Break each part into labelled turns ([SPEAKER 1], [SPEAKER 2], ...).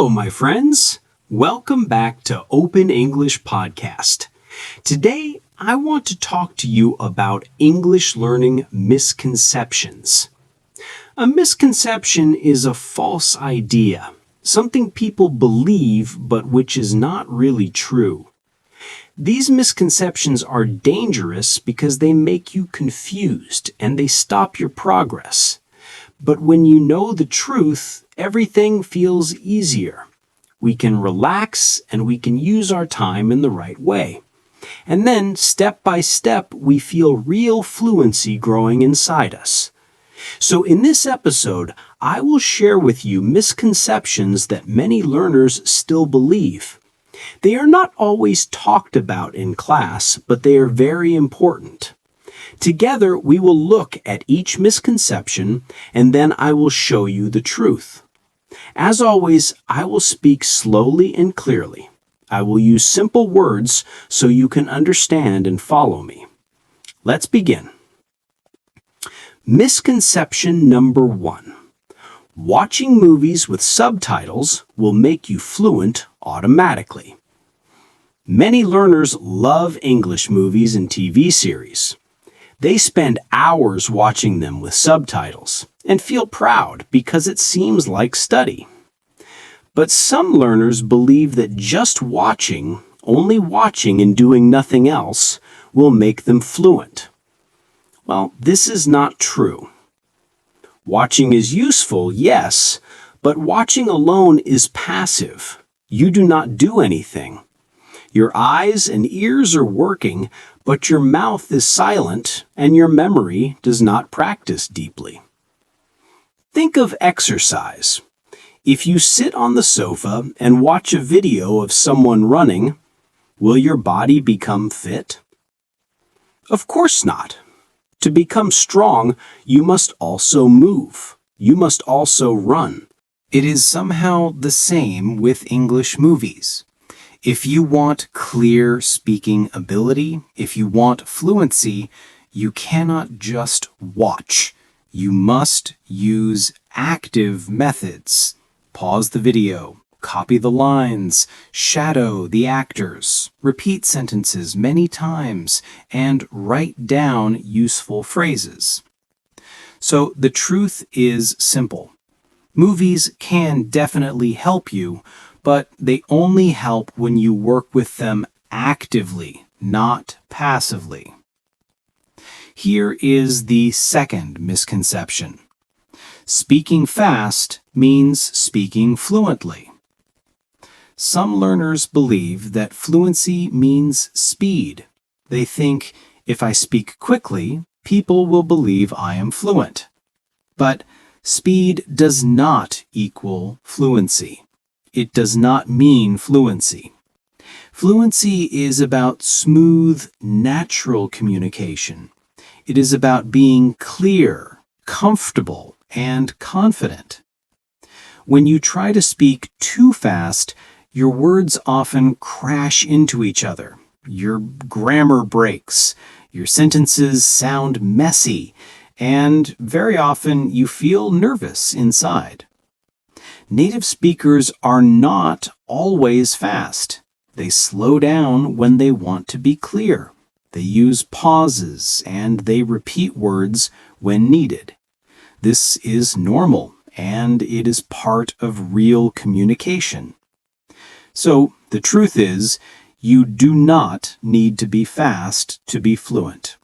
[SPEAKER 1] Hello, my friends. Welcome back to Open English Podcast. Today, I want to talk to you about English learning misconceptions. A misconception is a false idea, something people believe but which is not really true. These misconceptions are dangerous because they make you confused and they stop your progress. But when you know the truth, everything feels easier. We can relax and we can use our time in the right way. And then, step by step, we feel real fluency growing inside us. So in this episode, I will share with you misconceptions that many learners still believe. They are not always talked about in class, but they are very important. Together, we will look at each misconception, and then I will show you the truth. As always, I will speak slowly and clearly. I will use simple words so you can understand and follow me. Let's begin. Misconception number 1. Watching movies with subtitles will make you fluent automatically. Many learners love English movies and TV series. They spend hours watching them with subtitles and feel proud because it seems like study. But some learners believe that just watching, only watching and doing nothing else, will make them fluent. Well, this is not true. Watching is useful, yes, but watching alone is passive. You do not do anything. Your eyes and ears are working, but your mouth is silent and your memory does not practice deeply. Think of exercise. If you sit on the sofa and watch a video of someone running, will your body become fit? Of course not. To become strong, you must also move. You must also run.
[SPEAKER 2] It is somehow the same with English movies. If you want clear speaking ability, if you want fluency, you cannot just watch. You must use active methods. Pause the video, copy the lines, shadow the actors, repeat sentences many times, and write down useful phrases. So the truth is simple. Movies can definitely help you, but they only help when you work with them actively, not passively. Here is the second misconception. Speaking fast means speaking fluently. Some learners believe that fluency means speed. They think, if I speak quickly, people will believe I am fluent. But speed does not equal fluency. It does not mean fluency. Fluency is about smooth, natural communication. It is about being clear, comfortable, and confident. When you try to speak too fast, your words often crash into each other. Your grammar breaks. Your sentences sound messy. And very often you feel nervous inside. Native speakers are not always fast. They slow down when they want to be clear. They use pauses and they repeat words when needed. This is normal and it is part of real communication. So the truth is, you do not need to be fast to be fluent.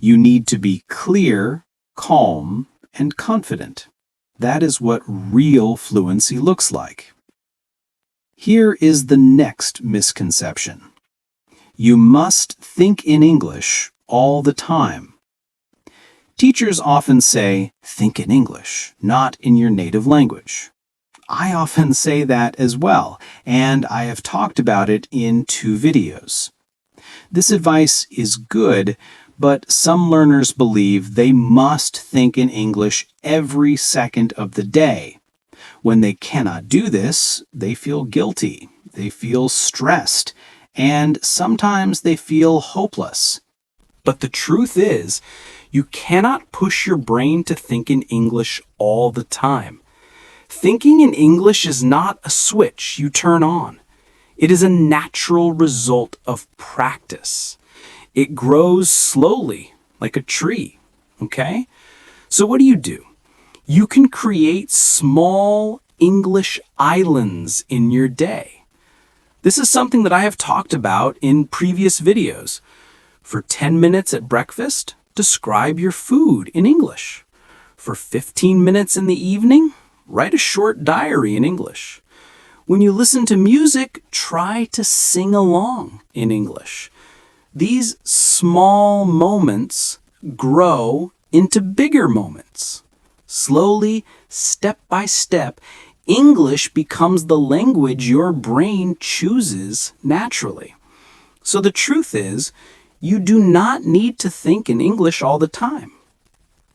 [SPEAKER 2] You need to be clear, calm, and confident. That is what real fluency looks like. Here is the next misconception. You must think in English all the time. Teachers often say, think in English, not in your native language. I often say that as well, and I have talked about it in 2 videos. This advice is good, but some learners believe they must think in English every second of the day. When they cannot do this, they feel guilty, they feel stressed, and sometimes they feel hopeless. But the truth is, you cannot push your brain to think in English all the time. Thinking in English is not a switch you turn on. It is a natural result of practice. It grows slowly, like a tree, okay? So what do? You can create small English islands in your day. This is something that I have talked about in previous videos. For 10 minutes at breakfast, describe your food in English. For 15 minutes in the evening, write a short diary in English. When you listen to music, try to sing along in English. These small moments grow into bigger moments. Slowly, step by step, English becomes the language your brain chooses naturally. So the truth is, you do not need to think in English all the time.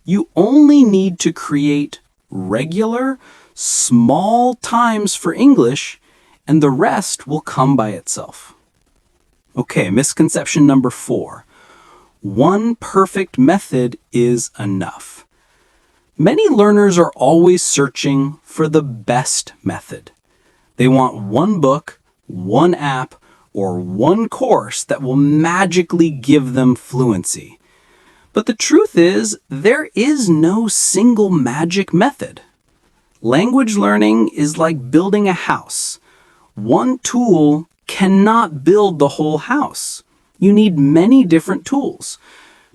[SPEAKER 2] You only need to create regular, small times for English, and the rest will come by itself. Okay, misconception number 4. One perfect method is enough. Many learners are always searching for the best method. They want one book, one app, or one course that will magically give them fluency. But the truth is, there is no single magic method. Language learning is like building a house. One tool cannot build the whole house. You need many different tools.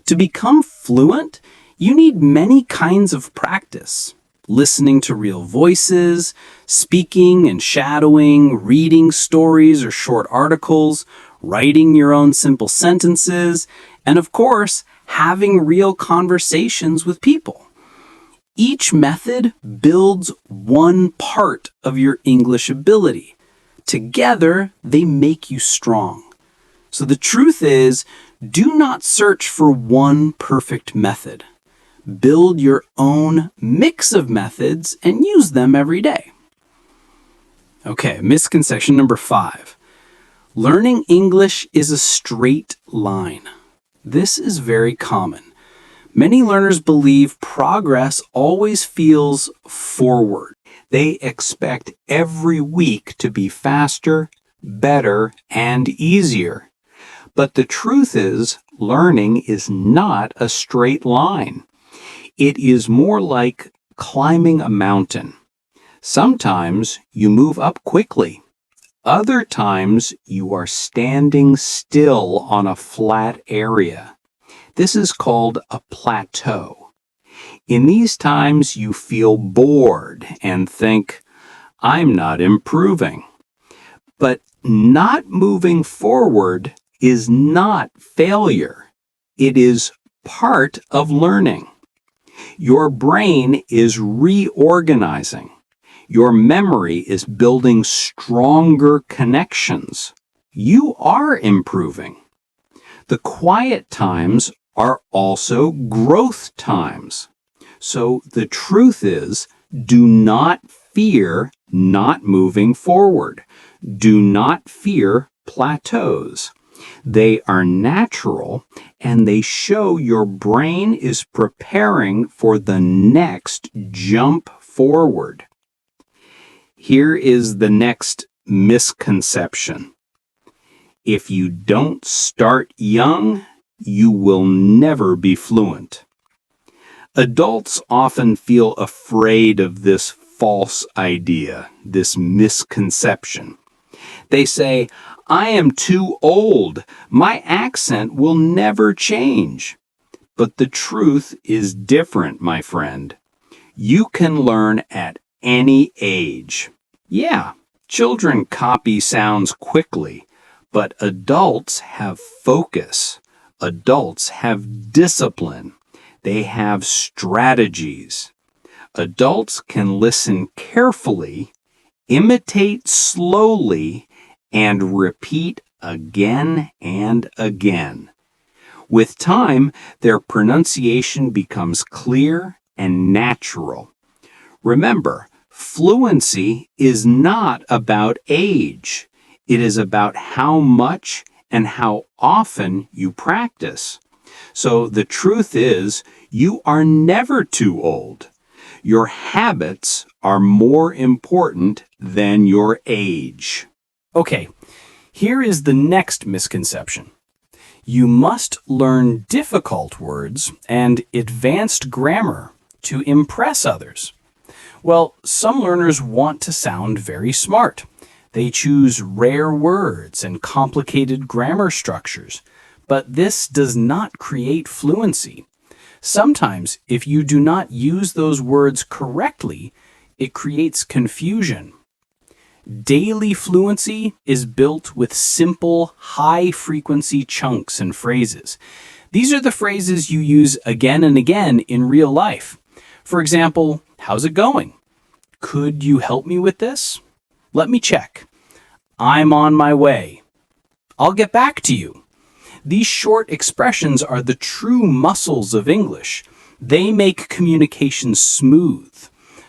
[SPEAKER 2] To become fluent, you need many kinds of practice. Listening to real voices, speaking and shadowing, reading stories or short articles, writing your own simple sentences, and of course, having real conversations with people. Each method builds one part of your English ability. Together, they make you strong. So the truth is, do not search for one perfect method. Build your own mix of methods and use them every day. Okay, misconception number 5. Learning English is a straight line. This is very common. Many learners believe progress always feels forward. They expect every week to be faster, better, and easier. But the truth is, learning is not a straight line. It is more like climbing a mountain. Sometimes you move up quickly. Other times you are standing still on a flat area. This is called a plateau. In these times you feel bored and think, I'm not improving. But not moving forward is not failure. It is part of learning. Your brain is reorganizing. Your memory is building stronger connections. You are improving. The quiet times are also growth times. So the truth is, do not fear not moving forward. Do not fear plateaus. They are natural and they show your brain is preparing for the next jump forward. Here is the next misconception. If you don't start young, you will never be fluent. Adults often feel afraid of this false idea, this misconception. They say, I am too old. My accent will never change. But the truth is different, my friend. You can learn at any age. Yeah, children copy sounds quickly, but adults have focus. Adults have discipline. They have strategies. Adults can listen carefully, imitate slowly, and repeat again and again. With time, their pronunciation becomes clear and natural. Remember, fluency is not about age. It is about how much and how often you practice. So the truth is, you are never too old.
[SPEAKER 1] Your habits are more important than your age. Okay, here is the next misconception. You must learn difficult words and advanced grammar to impress others. Well, some learners want to sound very smart. They choose rare words and complicated grammar structures, but this does not create fluency. Sometimes, if you do not use those words correctly, it creates confusion. Daily fluency is built with simple, high-frequency chunks and phrases. These are the phrases you use again and again in real life. For example, how's it going? Could you help me with this? Let me check. I'm on my way. I'll get back to you. These short expressions are the true muscles of English. They make communication smooth.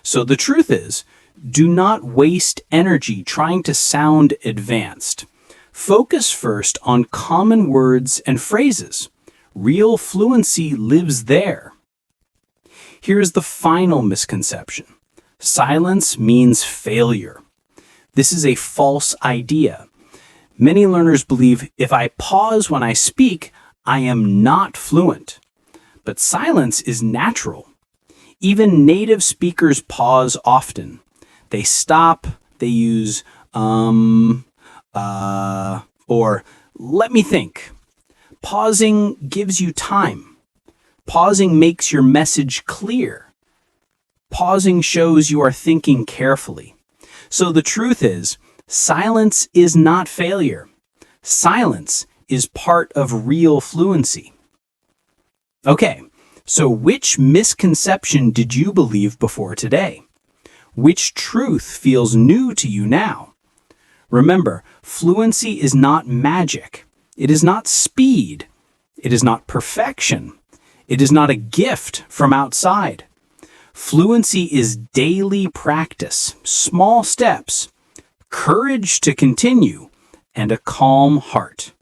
[SPEAKER 1] So the truth is, do not waste energy trying to sound advanced. Focus first on common words and phrases. Real fluency lives there. Here's the final misconception. Silence means failure. This is a false idea. Many learners believe if I pause when I speak, I am not fluent. But silence is natural. Even native speakers pause often. They stop, they use or let me think. Pausing gives you time. Pausing makes your message clear. Pausing shows you are thinking carefully. So the truth is, silence is not failure. Silence is part of real fluency. Okay, so which misconception did you believe before today? Which truth feels new to you now? Remember, fluency is not magic. It is not speed. It is not perfection. It is not a gift from outside. Fluency is daily practice, small steps, courage to continue, and a calm heart.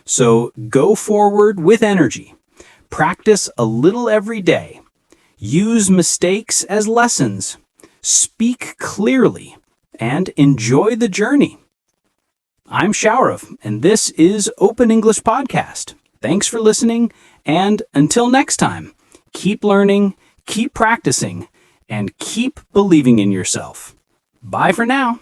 [SPEAKER 1] So go forward with energy. Practice a little every day. Use mistakes as lessons. Speak clearly and enjoy the journey. I'm Sourav, and this is Open English Podcast. Thanks for listening, and until next time, keep learning, keep practicing, and keep believing in yourself. Bye for now.